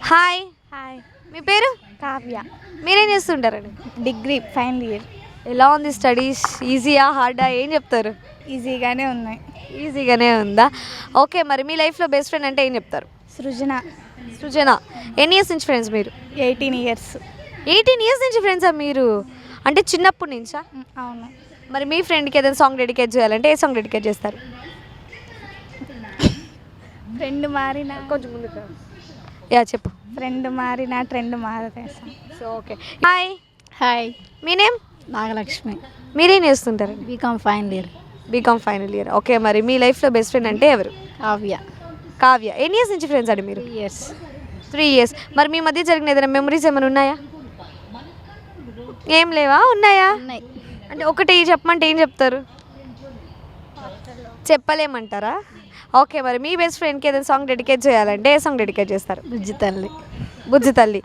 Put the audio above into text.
Hi, hi, మీ పేరు? కావ్య. మీరేం చేస్తుంటారండి? Degree final year. ఎలా ఉంది స్టడీస్? ఈజీయా హార్డా ఏం చెప్తారు? ఈజీగానే ఉన్నాయి. ఈజీగానే ఉందా? ఓకే, మరి మీ లైఫ్లో బెస్ట్ ఫ్రెండ్ అంటే ఏం చెప్తారు? సృజన. సృజన. ఎన్ని ఇయర్స్ నుంచి ఫ్రెండ్స్ మీరు? 18 ఇయర్స్. 18 ఇయర్స్ నుంచి ఫ్రెండ్సా మీరు? అంటే చిన్నప్పటి నుంచా? అవును. మరి మీ ఫ్రెండ్కి ఏదైనా సాంగ్ డెడికేట్ చేయాలంటే ఏ సాంగ్ డెడికేట్ చేస్తారు? ఫ్రెండ్ మారిన కొంచెం ముందుకు యా చెప్పు. ఫ్రెండ్ మారిన ట్రెండ్ మారేసాం. So okay. హాయ్, హాయ్, మీ నేమ్? నాగలక్ష్మి. మీరేం చేస్తుంటారండి? BCom final year. BCom final year. Okay, మరి మీ లైఫ్లో బెస్ట్ ఫ్రెండ్ అంటే ఎవరు? కావ్య. కావ్య. ఎన్ని ఇయర్స్ నుంచి ఫ్రెండ్స్ అండి మీరు? 3 ఇయర్స్. 3 ఇయర్స్. మరి మీ మధ్య జరిగిన ఏదైనా మెమరీస్ ఏమైనా ఉన్నాయా? ఏం లేవా? ఉన్నాయా? ఉన్నాయి. అంటే ఒకటి చెప్పమంటే ఏం చెప్తారు? చెప్పలేమంటారా? ఓకే, మరి మీ బెస్ట్ ఫ్రెండ్కి ఏదైనా సాంగ్ డెడికేట్ చేయాలంటే ఏ సాంగ్ డెడికేట్ చేస్తారు? బుజ్జి తల్లి. బుజ్జి తల్లి.